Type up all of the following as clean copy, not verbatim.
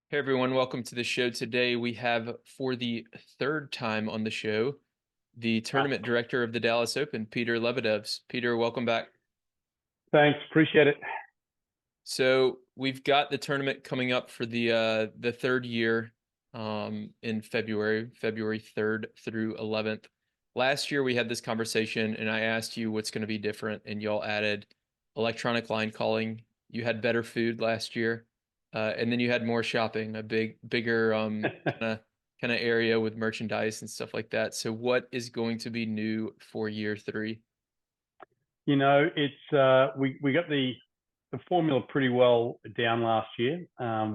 Hey everyone, welcome to the show. Today we have, for the third time on the show, the tournament director of the Dallas Open, Peter Lebedevs. Peter, welcome back. Thanks. Appreciate it. So we've got the tournament coming up for the third year in February 3rd through 11th. Last year we had this conversation and I asked you what's going to be different, and y'all added electronic line calling. You had better food last year, and then you had more shopping, a bigger kind of area with merchandise and stuff like that. So what is going to be new for year three? It's we got the formula pretty well down last year.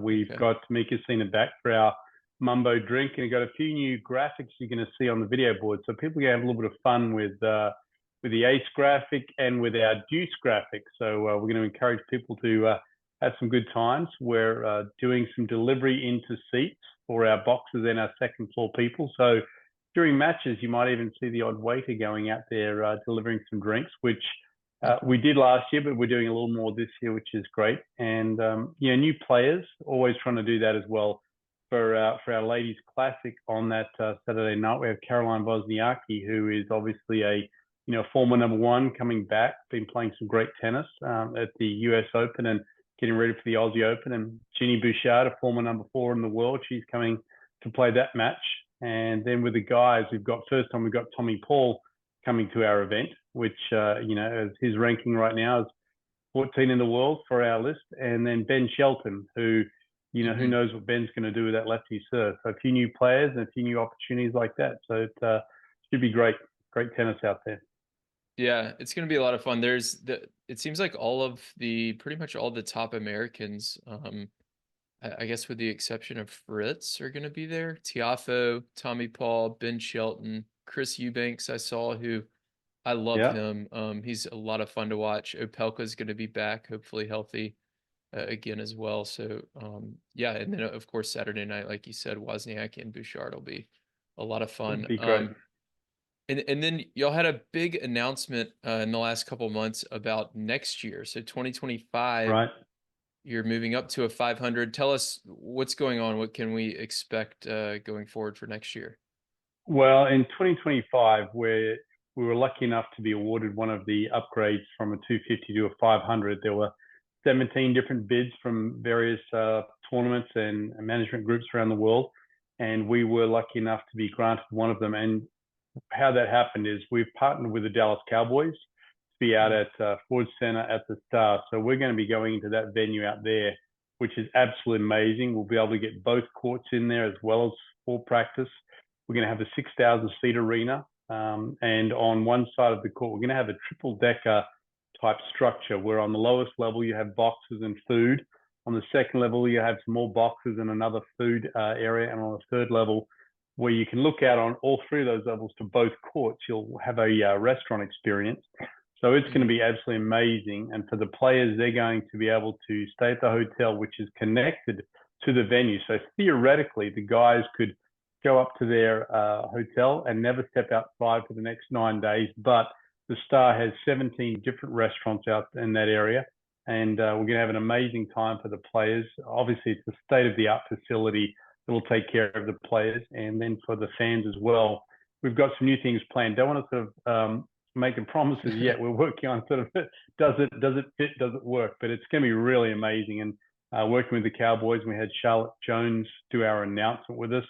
We've Okay. got Tamika Sina back for our mumbo drink, and we've got a few new graphics you're going to see on the video board. So people are going to have a little bit of fun with the ace graphic and with our deuce graphic. So we're going to encourage people to have some good times. We're doing some delivery into seats for our boxes and our second floor people. So during matches, you might even see the odd waiter going out there delivering some drinks, which we did last year, but we're doing a little more this year, which is great. And new players, always trying to do that as well. For our ladies classic on that Saturday night, we have Caroline Wozniacki, who is obviously a former number one coming back, been playing some great tennis at the US Open and getting ready for the Aussie Open. And Ginny Bouchard, a former number four in the world, she's coming to play that match. And then with the guys, we've got Tommy Paul coming to our event, which as his ranking right now is 14 in the world for our list, and then Ben Shelton, who who Hmm. knows what Ben's going to do with that lefty serve. So a few new players and a few new opportunities like that. So it should be great tennis out there. Yeah, it's going to be a lot of fun. It seems like pretty much all the top Americans, I guess with the exception of Fritz, are going to be there. Tiafoe, Tommy Paul, Ben Shelton, Chris Eubanks, I saw, who I love Yeah, him. He's a lot of fun to watch. Opelka is going to be back, hopefully healthy again as well. So, yeah, and then of course Saturday night, like you said, Wozniacki and Bouchard will be a lot of it'll fun. be great. And then y'all had a big announcement in the last couple of months about next year. So 2025, Right. you're moving up to a 500. Tell us what's going on. What can we expect going forward for next year? Well, in 2025, we were lucky enough to be awarded one of the upgrades from a 250 to a 500. There were 17 different bids from various tournaments and management groups around the world, and we were lucky enough to be granted one of them. And how that happened is we've partnered with the Dallas Cowboys to be out Mhm. at Ford Center at the Star. So we're going to be going into that venue out there, which is absolutely amazing. We'll be able to get both courts in there as well as full practice. We're going to have a 6,000 seat arena. And on one side of the court, we're going to have a triple decker type structure where on the lowest level you have boxes and food. On the second level, you have some more boxes and another food area. And on the third level, where you can look out on all three of those levels to both courts, you'll have a restaurant experience. So it's going to Mhm. be absolutely amazing. And for the players, they're going to be able to stay at the hotel, which is connected to the venue. So theoretically, the guys could go up to their hotel and never step outside for the next 9 days. But the Star has 17 different restaurants out in that area. And we're going to have an amazing time for the players. Obviously, it's a state of the art facility that will take care of the players. And then for the fans as well, we've got some new things planned. Don't want to sort of making promises yet. We're working on sort of does it fit, does it work? But it's going to be really amazing. And working with the Cowboys, we had Charlotte Jones do our announcement with us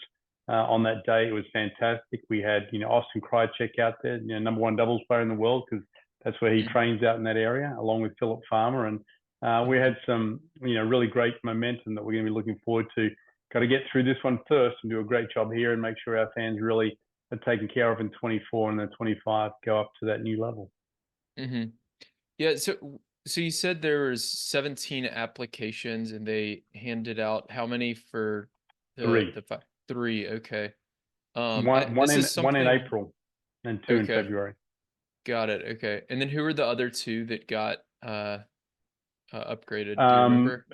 on that day. It was fantastic. We had Austin Krajicek out there, number one doubles player in the world because that's where he Mhm. trains out in that area, along with Philip Farmer. And we Mhm. had some really great momentum that we're going to be looking forward to. Got to get through this one first and do a great job here and make sure our fans really are taken care of in 24 and then 25 go up to that new level. Mhm. Yeah, so you said there was 17 applications and they handed out how many for Three, the five? Three, okay. one one This in is one in something. April and two in Okay, February. got it. Okay. And then who were the other two that got upgraded? Do you Um, remember?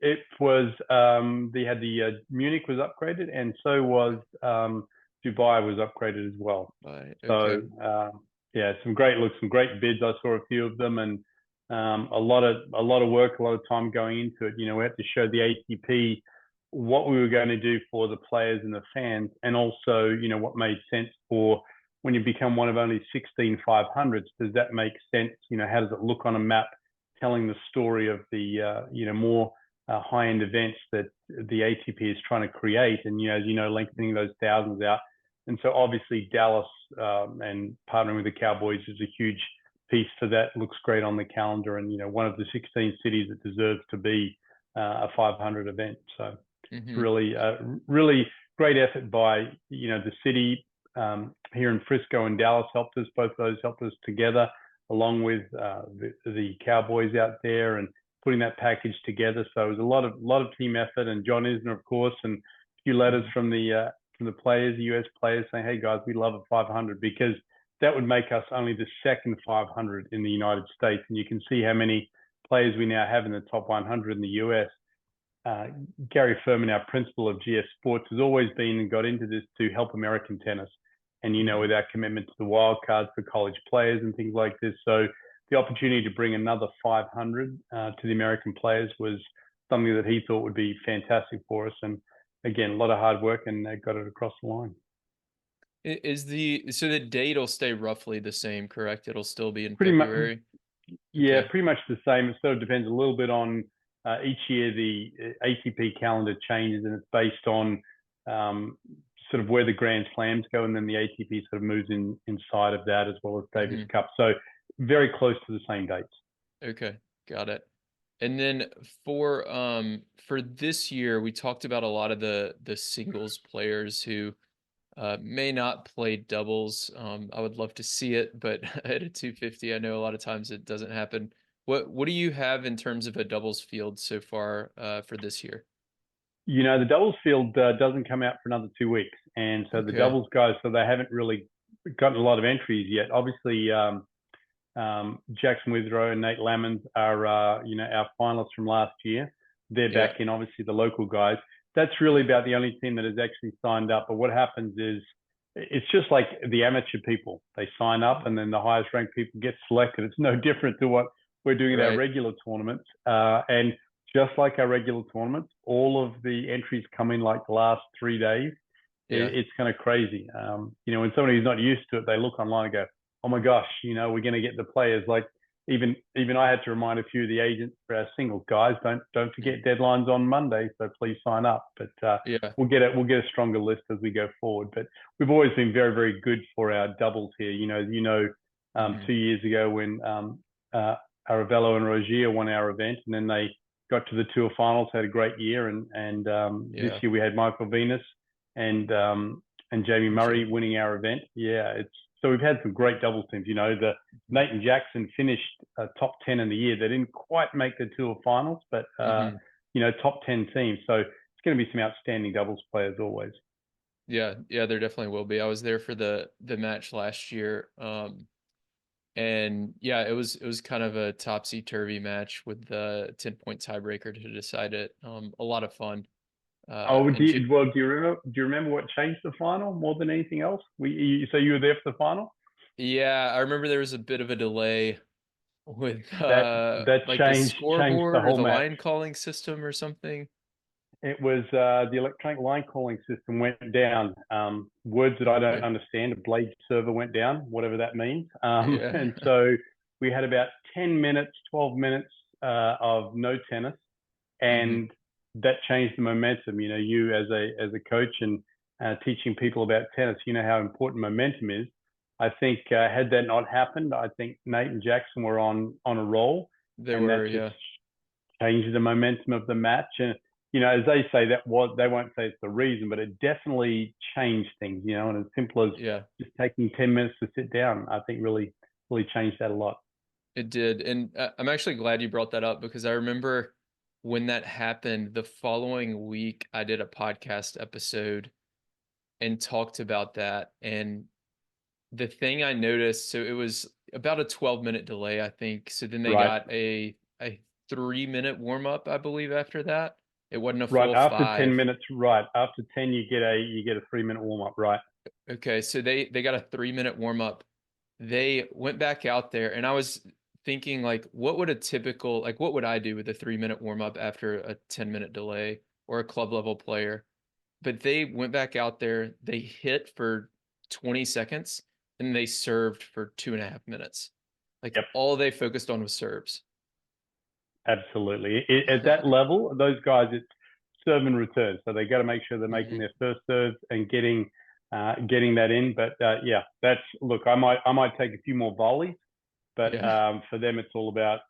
it was they had the Munich was upgraded and so was Dubai was upgraded as well. Bye. So Okay. yeah, some great bids. I saw a few of them, and a lot of work, a lot of time going into it. We had to show the ATP what we were going to do for the players and the fans, and also, what made sense for when you become one of only 16 500s. Does that make sense? How does it look on a map, telling the story of the, more high-end events that the ATP is trying to create, and, as lengthening those thousands out. And so obviously Dallas and partnering with the Cowboys is a huge piece for that. Looks great on the calendar, and, one of the 16 cities that deserves to be a 500 event. So it's really great effort by the city here in Frisco and Dallas helped us. Both those helped us together, along with the Cowboys out there, and putting that package together. So it was a lot of team effort, and John Isner, of course, and a few letters from the players, the US players, saying, "Hey guys, we love a 500," because that would make us only the second 500 in the United States, and you can see how many players we now have in the top 100 in the US. Gary Furman, our principal of GS Sports, has always been and got into this to help American tennis. And, with our commitment to the wild cards for college players and things like this. So the opportunity to bring another 500 to the American players was something that he thought would be fantastic for us. And again, a lot of hard work, and got it across the line. So the date will stay roughly the same, correct? It'll still be in Pretty much, February? yeah, Okay. pretty much the same. It sort of depends a little bit on each year. The ATP calendar changes, and it's based on sort of where the Grand Slams go, and then the ATP sort of moves inside of that, as well as Davis Cup. So very close to the same dates. Okay, got it. And then for this year, we talked about a lot of the singles players who may not play doubles. I would love to see it, but at a 250, I know a lot of times it doesn't happen. What do you have in terms of a doubles field so far for this year? The doubles field doesn't come out for another 2 weeks, and so the doubles guys, so they haven't really gotten a lot of entries yet. Obviously, Jackson Withrow and Nate Lammons are our finalists from last year. They're back in. Obviously, the local guys. That's really about the only team that has actually signed up. But what happens is, it's just like the amateur people. They sign up, and then the highest ranked people get selected. It's no different to what we're doing in our regular tournaments. And just like our regular tournaments, all of the entries come in like the last 3 days. It's kind of crazy. When somebody who's not used to it, they look online and go, "Oh my gosh, we're going to get the players." Like even I had to remind a few of the agents for our singles guys, don't forget deadlines on Monday, so please sign up. But we'll get a stronger list as we go forward. But we've always been very, very good for our doubles here. 2 years ago when Arevalo and Rojer won our event, and then they got to the tour finals, had a great year, and this year we had Michael Venus and Jamie Murray winning our event. So we've had some great doubles teams. The Nate and Jackson finished top 10 in the year. They didn't quite make the tour finals, but top 10 teams. So it's going to be some outstanding doubles players always. Yeah, there definitely will be. I was there for the match last year. And yeah, it was kind of a topsy-turvy match with the 10-point tiebreaker to decide it. A lot of fun. Do you remember what changed the final more than anything else? So you were there for the final? Yeah, I remember there was a bit of a delay with that like the changed scoreboard the whole or the match. line calling system or something. It was the electronic line calling system went down. Words that I don't understand. A blade server went down, whatever that means. And so we had about 10 minutes, 12 minutes of no tennis, and that changed the momentum. You as a coach and teaching people about tennis, how important momentum is. I think had that not happened, I think Nate and Jackson were on a roll. That just changed the momentum of the match. And as they say, they won't say it's the reason, but it definitely changed things. And as simple as just taking 10 minutes to sit down, I think really changed that a lot. It did, and I'm actually glad you brought that up, because I remember when that happened, the following week I did a podcast episode and talked about that. And the thing I noticed, so it was about a 12-minute delay, I think. So then they got a 3-minute warm up, I believe, after that. It wasn't a full after 5. 10 minutes. After 10, you get a 3-minute warm up. Right. Okay, so they got a 3-minute warm up. They went back out there, and I was thinking, like, what would I do with a 3-minute warm up after a 10-minute delay? or a club level player. But they went back out there, they hit for 20 seconds, and they served for 2.5 minutes. Like Yep. all they focused on was serves. Absolutely. At that level, those guys, it's serve and return. So they got to make sure they're making Mhm. their first serves and getting that in. But yeah, that's look. I might take a few more volleys, but Yeah. for them, it's all about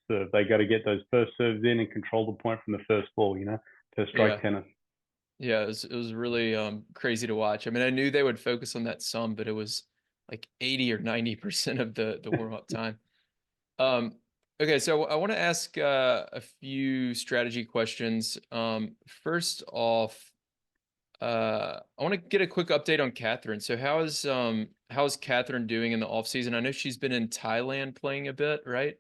serve. They got to get those first serves in and control the point from the first ball. To Yeah. strike tennis. Yeah, it was really crazy to watch. I mean, I knew they would focus on that some, but it was like 80 or 90% of the warm-up time. Okay, so I want to ask a few strategy questions. First off, I want to get a quick update on Catherine. So how's Catherine doing in the off season? I know she's been in Thailand playing a bit, right?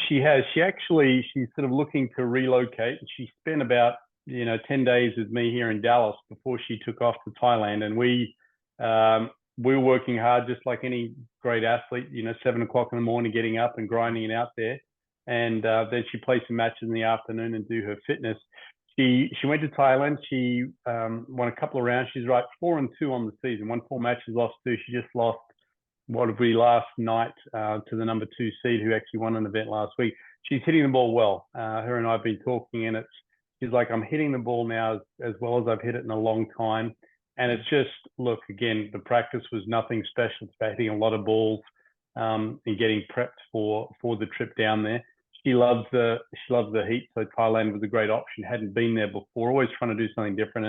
She has. She's sort of looking to relocate. She spent about 10 days with me here in Dallas before she took off to Thailand, and we were working hard just like any great athlete. 7 o'clock in the morning, getting up and grinding it out there, and then she plays some matches in the afternoon and do her fitness. She went to Thailand. She won a couple of rounds. She's right 4-2 on the season. Won 4 matches, lost 2. She just lost what did we last night to the number 2 seed who actually won an event last week. She's hitting the ball well. Her and I have been talking, and she's like, I'm hitting the ball now as well as I've hit it in a long time. And it's just, look, again, the practice was nothing special. It's about hitting a lot of balls and getting prepped for the trip down there. She loves the heat, so Thailand was a great option. Hadn't been there before, always trying to do something different.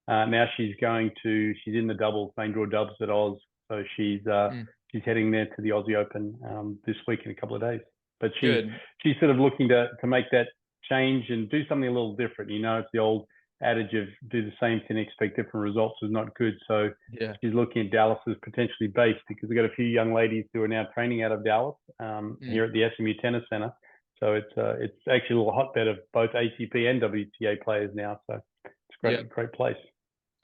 And now she's in the doubles, main draw doubles at Oz. So she's heading there to the Aussie Open this week in a couple of days. But Good. she's sort of looking to make that change and do something a little different. It's the old adage of do the same thing, expect different results is not good. So Yeah. she's looking at Dallas as potentially based because we've got a few young ladies who are now training out of Dallas here at the SMU Tennis Center. So it's actually a little hotbed of both ATP and WTA players now. So it's a great place.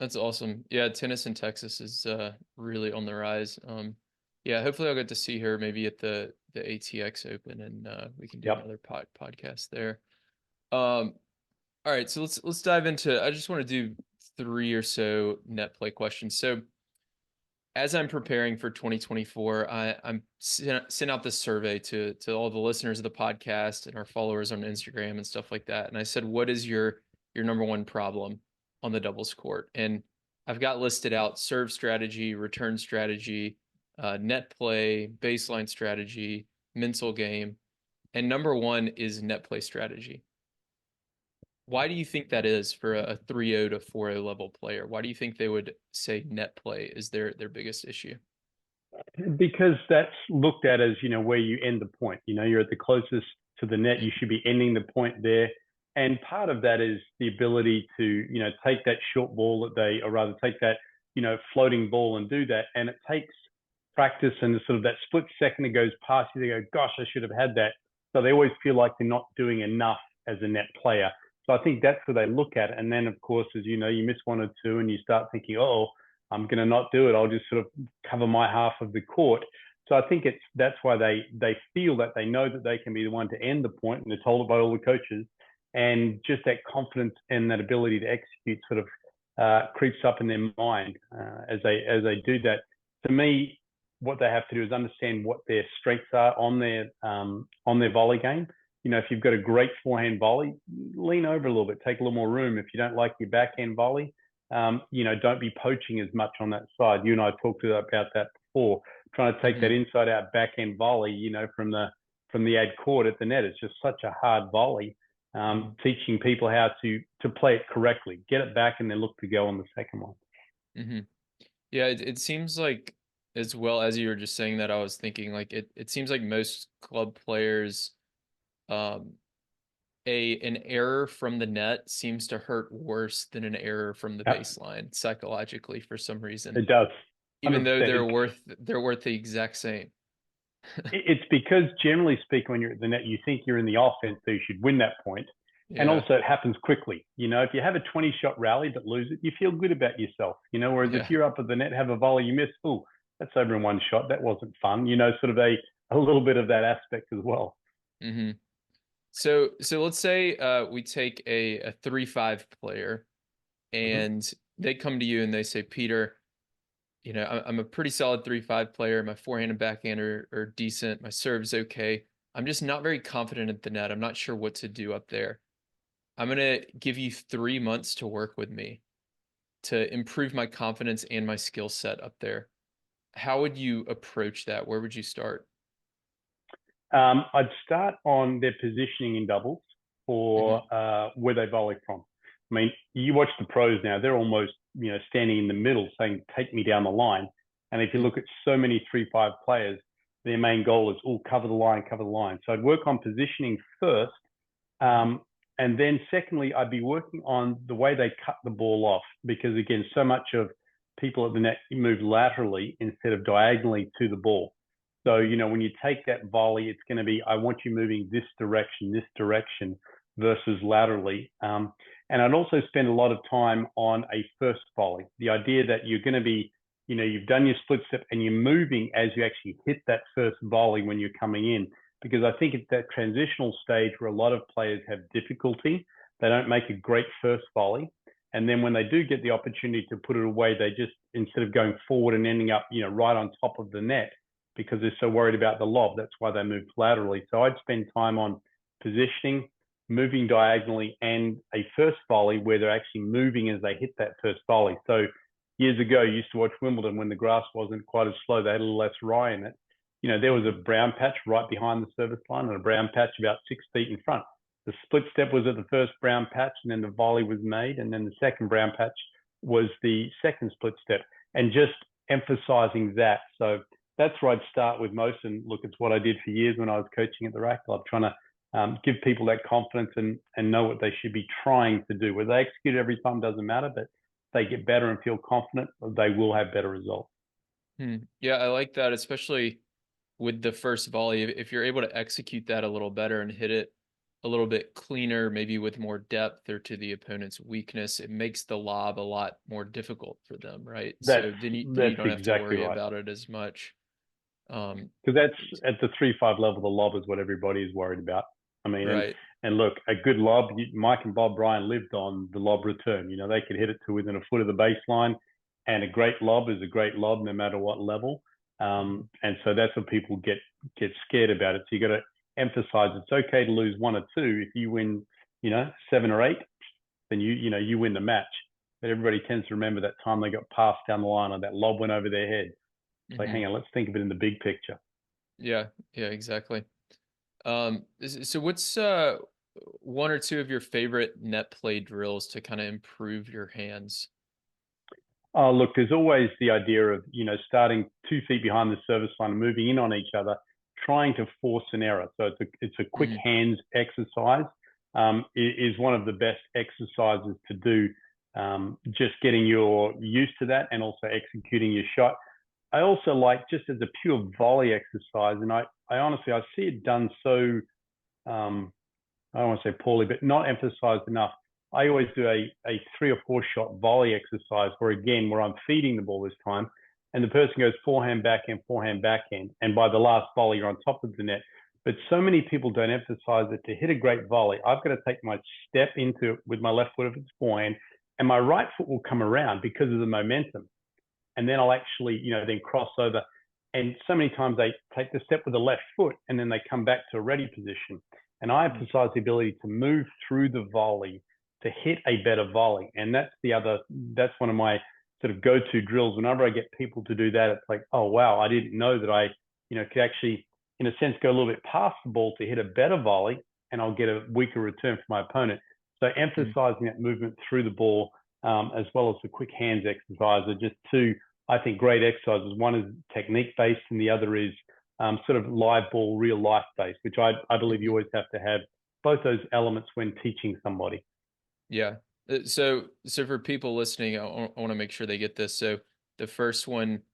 That's awesome. Yeah, tennis in Texas is really on the rise. Yeah, hopefully I'll get to see her maybe at the ATX Open, and we can do another podcast there. All right, so let's dive into. I just want to do 3 or so net play questions. So as I'm preparing for 2024, I'm sent out this survey to all the listeners of the podcast and our followers on Instagram and stuff like that. And I said, what is your number one problem on the doubles court? And I've got listed out serve strategy, return strategy, net play, baseline strategy, mental game, and number one is net play strategy. Why do you think that is for a 3-0 to 4-0 level player? Why do you think they would say net play is their biggest issue? Because that's looked at as where you end the point. You're at the closest to the net. You should be ending the point there. And part of that is the ability to take that short ball or rather take that floating ball and do that. And it takes practice and sort of that split second it goes past you. They go, gosh, I should have had that. So they always feel like they're not doing enough as a net player. So I think that's where they look at it. And then, of course, as you miss 1 or 2 and you start thinking, oh, I'm going to not do it. I'll just sort of cover my half of the court. So I think that's why they feel that they know that they can be the one to end the point, and they're told it by all the coaches. And just that confidence and that ability to execute sort of creeps up in their mind as they do that. To me, what they have to do is understand what their strengths are on their volley game. If you've got a great forehand volley, lean over a little bit, take a little more room. If you don't like your backhand volley, don't be poaching as much on that side. You and I talked about that before. Trying to take that inside out backhand volley, from the ad court at the net. It's just such a hard volley. Teaching people how to play it correctly, get it back, and then look to go on the second one. Mm-hmm. Yeah, it seems like, as well as you were just saying that, I was thinking like it seems like most club players, an error from the net seems to hurt worse than an error from the baseline psychologically for some reason. It does. 100%. Even though they're worth the exact same. It's because generally speaking, when you're at the net, you think you're in the offense, so you should win that point. Yeah. And also it happens quickly. If you have a 20-shot rally but lose it, you feel good about yourself. Whereas if you're up at the net, have a volley, you miss, oh, that's over in 1 shot. That wasn't fun. Sort of a little bit of that aspect as well. Mm-hmm. So let's say we take a 3-5 player Mhm. and they come to you and they say, Peter, I'm a pretty solid 3-5 player. My forehand and backhand are decent. My serve's okay. I'm just not very confident at the net. I'm not sure what to do up there. I'm gonna give you 3 months to work with me to improve my confidence and my skill set up there. How would you approach that? Where would you start? I'd start on their positioning in doubles for Hmm. where they volley from. I mean, you watch the pros now; they're almost standing in the middle, saying, "Take me down the line." And if you look at so many 3-5 players, their main goal is, "Oh, cover the line, cover the line." So I'd work on positioning first, um, and then secondly, I'd be working on the way they cut the ball off, because again, so much of people at the net move laterally instead of diagonally to the ball. So, when you take that volley, it's going to be, I want you moving this direction versus laterally. And I'd also spend a lot of time on a first volley. The idea that you're going to be, you've done your split step and you're moving as you actually hit that first volley when you're coming in. Because I think it's that transitional stage where a lot of players have difficulty. They don't make a great first volley. And then when they do get the opportunity to put it away, they just, instead of going forward and ending up, right on top of the net, because they're so worried about the lob. That's why they move laterally. So I'd spend time on positioning, moving diagonally, and a first volley where they're actually moving as they hit that first volley. So years ago, I used to watch Wimbledon when the grass wasn't quite as slow. They had a little less rye in it. There was a brown patch right behind the service line and a brown patch about 6 feet in front. The split step was at the first brown patch, and then the volley was made, and then the second brown patch was the second split step, and just emphasizing that. So that's where I'd start with most. And look, it's what I did for years when I was coaching at the rack club, trying to give people that confidence and know what they should be trying to do. Whether they execute every time doesn't matter, but they get better and feel confident, they will have better results. Yeah, I like that, especially with the first volley. If you're able to execute that a little better and hit it a little bit cleaner, maybe with more depth or to the opponent's weakness, it makes the lob a lot more difficult for them, right? That's So then you that's don't have to exactly worry right. about it as much. Um, Because that's at the 3-5 level. The lob is what everybody is worried about. I mean, and right. and look, a good lob. Mike and Bob Bryan lived on the lob return. They could hit it to within a foot of the baseline, and a great lob is a great lob no matter what level. And so that's what people get scared about it. So you got to emphasize it's okay to lose one or two. If you win, 7 or 8, then you win the match. But everybody tends to remember that time they got passed down the line or that lob went over their head. It's like, Hmm. hang on, let's think of it in the big picture. Yeah, yeah, exactly. So what's one or two of your favorite net play drills to kind of improve your hands? Oh, look, there's always the idea of, starting 2 feet behind the service line and moving in on each other, trying to force an error. So it's a quick Hmm. hands exercise. Is one of the best exercises to do. Just getting your used to that and also executing your shot. I also like, just as a pure volley exercise, and I honestly, I see it done so, um, I don't want to say poorly, but not emphasized enough. I always do a 3 or 4 shot volley exercise where I'm feeding the ball this time, and the person goes forehand, backhand, forehand, backhand. And by the last volley, you're on top of the net. But so many people don't emphasize that to hit a great volley, I've got to take my step into it with my left foot if it's forehand, and my right foot will come around because of the momentum. And then I'll actually, then cross over. And so many times they take the step with the left foot and then they come back to a ready position. And I emphasize the ability to move through the volley to hit a better volley. And that's one of my sort of go-to drills. Whenever I get people to do that, it's like, oh, wow, I didn't know that I, could actually, in a sense, go a little bit past the ball to hit a better volley, and I'll get a weaker return from my opponent. So Mm. emphasizing that movement through the ball, as well as the quick hands exercise, are just two, I think, great exercises. One is technique based, and the other is sort of live ball, real life based, which I believe you Mhm. always have to have both those elements when teaching somebody. Yeah. So for people listening, I want to make sure they get this. So the first one,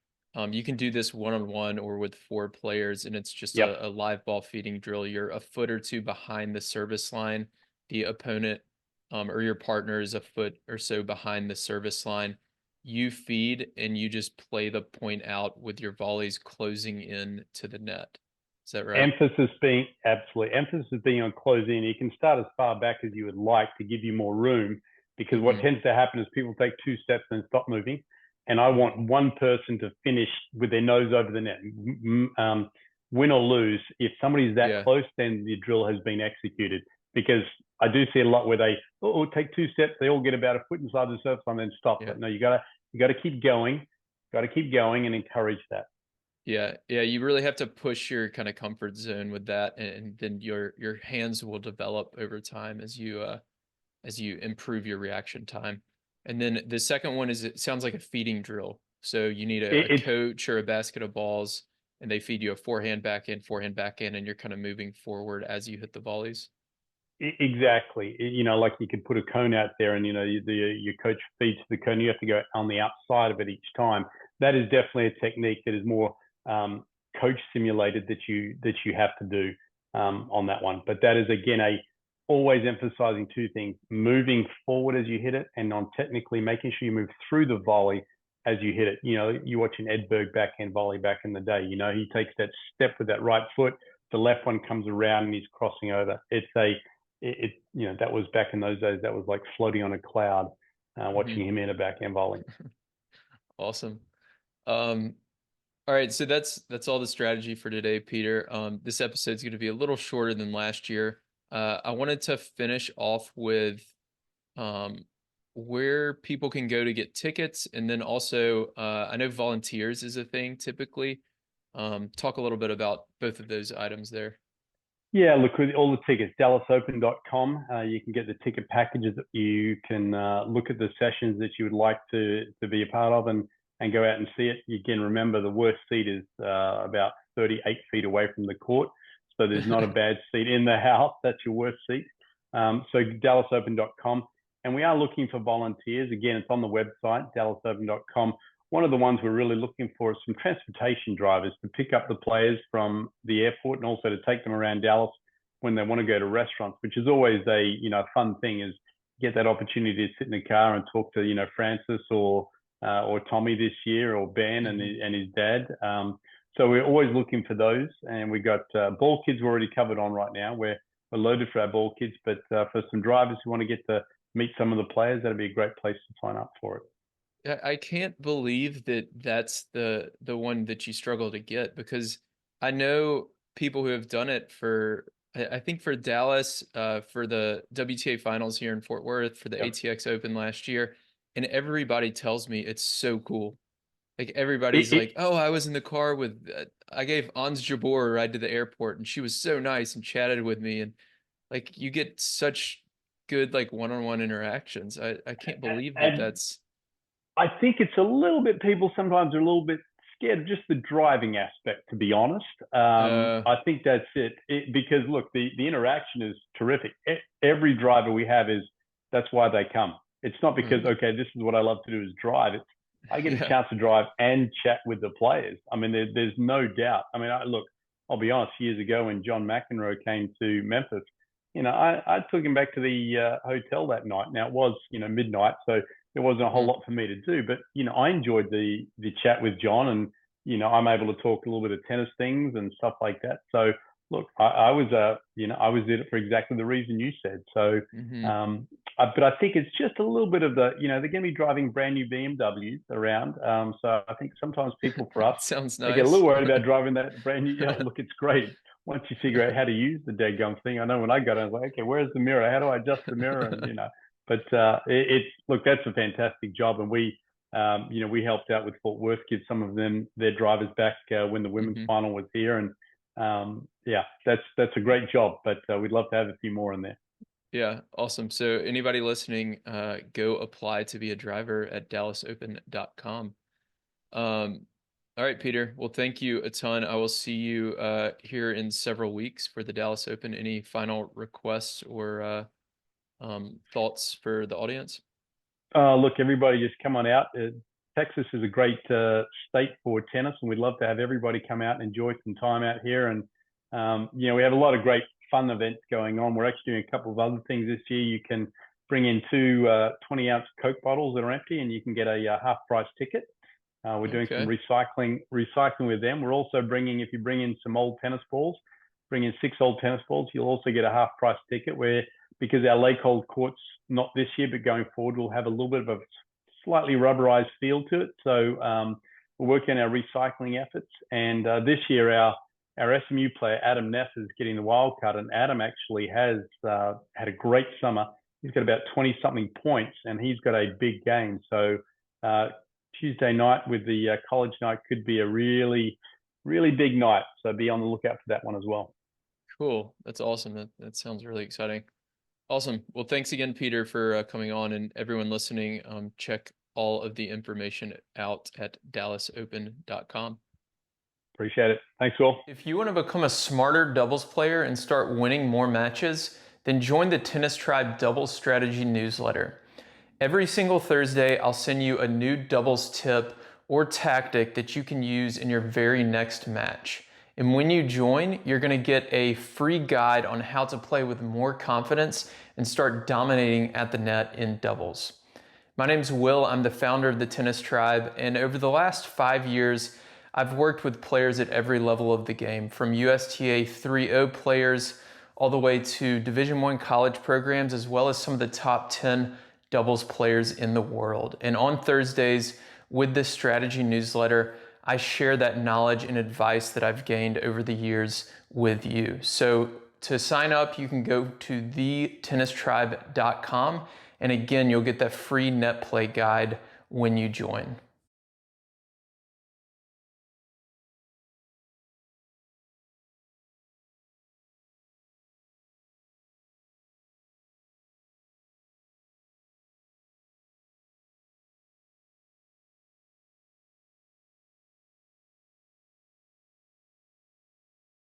you can do this one on one or with four players, and it's just Yep. a live ball feeding drill. You're a foot or two behind the service line. The opponent, or your partner is a foot or so behind the service line. You feed and you just play the point out with your volleys closing in to the net. Is that right? Emphasis being on close in. You can start as far back as you would like to give you more room, because what Mm-hmm. tends to happen is people take 2 steps and stop moving. And I Mm-hmm. want one person to finish with their nose over the net. Win or lose, if somebody's that Yeah. close, then the drill has been executed. Because I do see a lot where they take 2 steps, they all get about a foot inside the surface and then stop. Yeah. But no, you gotta keep going, and encourage that. Yeah, yeah, you really have to push your kind of comfort zone with that, and then your hands will develop over time as you improve your reaction time. And then the second one is, it sounds like a feeding drill. So you need a It's coach or a basket of balls, and they feed you a forehand, backhand, and you're kind of moving forward as you hit the volleys. Exactly. Like you could put a cone out there, and your coach feeds the cone. You have to go on the outside of it each time. That is definitely a technique that is more coach simulated that you have to do on that one. But that is again always emphasizing 2 things: moving forward as you hit it, and on technically making sure you move through the volley as you hit it. You watch an Edberg backhand volley back in the day. He takes that step with that right foot. The left one comes around and he's crossing over. That was back in those days. That was like floating on a cloud, Hmm. watching him in a backhand volley. Awesome. Um, all right, so that's all the strategy for today, Peter. This episode's going to be a little shorter than last year. I wanted to finish off with um, where people can go to get tickets, and then also I know volunteers is a thing typically. Talk a little bit about both of those items there. Yeah, look, with all the tickets, dallasopen.com, you can get the ticket packages. You can look at the sessions that you would like to be a part of, and go out and see it. Again, remember the worst seat is about 38 feet away from the court. So there's not a bad seat in the house. That's your worst seat. So dallasopen.com. And we are looking for volunteers. Again, it's on the website, dallasopen.com. One of the ones we're really looking for is some transportation drivers to pick up the players from the airport, and also to take them around Dallas when they want to go to restaurants, which is always a fun thing, is get that opportunity to sit in the car and talk to Francis or Tommy this year, or Ben and Hmm. his dad. So we're always looking for those, and we got ball kids we're already covered on right now. We're loaded for our ball kids, but for some drivers who want to get to meet some of the players, that'd be a great place to sign up for it. I can't believe that that's the one that you struggle to get, because I know people who have done it for, I think for Dallas, for the WTA finals here in Fort Worth, for the Yep. ATX Open last year, and everybody tells me it's so cool. Like everybody's It, like, "Oh, I was in the car with I gave Ans Jabor a ride to the airport, and she was so nice and chatted with me, and like you get such good like one-on-one interactions. I can't believe that and that's I think it's a little bit, people sometimes are a little bit scared of just the driving aspect, to be honest. uh I think that's because look, the interaction is terrific. Every driver we have that's why they come. It's not because, mhm. okay, this is what I love to do is drive. I get a Yeah. chance to drive and chat with the players. I mean, there's no doubt. I mean, look, I'll be honest, years ago when John McEnroe came to Memphis, I took him back to the hotel that night. Now it was, midnight, so there wasn't a whole Mhm. lot for me to do. But I enjoyed the chat with John, and I'm able to talk a little bit of tennis things and stuff like that. So look, I was I was in it for exactly the reason you said. So, Mhm. um, but I think it's just a little bit of they're going to be driving brand new BMWs around. So I think sometimes people, for us, Sounds they get a nice. little worried about driving that brand new. Look, it's great once you figure out how to use the dead gum thing. I know when I got it, I was like, okay, where's the mirror? How do I adjust the mirror? And but it's look, that's a fantastic job, and we helped out with Fort Worth, give some of them their drivers back when the women's Mhm. final was here, and yeah, that's a great job. But we'd love to have a few more in there. Yeah, awesome. So anybody listening, go apply to be a driver at dallasopen.com. All right, Peter. Well, thank you a ton. I will see you here in several weeks for the Dallas Open. Any final requests or thoughts for the audience? Look, everybody, just come on out. Texas is a great state for tennis, and we'd love to have everybody come out and enjoy some time out here. And we have a lot of great fun events going on. We're actually doing a couple of other things this year. You can bring in two 20-ounce Coke bottles that are empty, and you can get a half-price ticket. We're doing some Okay. recycling with them. We're also bringing, if you bring in some old tennis balls, bring in 6 old tennis balls, you'll also get a half price ticket where, because our lake hold courts, not this year, but going forward, will have a little bit of a slightly rubberized feel to it. So we're working on our recycling efforts. And this year, our SMU player, Adam Ness, is getting the wild card. And Adam actually has had a great summer. He's got about 20-something points, and he's got a big game. So Tuesday night with the college night could be a really, really big night. So be on the lookout for that one as well. Cool. That's awesome. That sounds really exciting. Awesome. Well, thanks again, Peter, for coming on, and everyone listening. Check all of the information out at dallasopen.com. Appreciate it. Thanks, Will. If you want to become a smarter doubles player and start winning more matches, then join the Tennis Tribe Doubles Strategy newsletter. Every single Thursday, I'll send you a new doubles tip or tactic that you can use in your very next match. And when you join, you're going to get a free guide on how to play with more confidence and start dominating at the net in doubles. My name's Will. I'm the founder of the Tennis Tribe, and over the last 5 years, I've worked with players at every level of the game, from USTA 3.0 players all the way to Division I college programs, as well as some of the top 10 doubles players in the world. And on Thursdays, with this strategy newsletter, I share that knowledge and advice that I've gained over the years with you. So to sign up, you can go to thetennistribe.com. And again, you'll get that free net play guide when you join.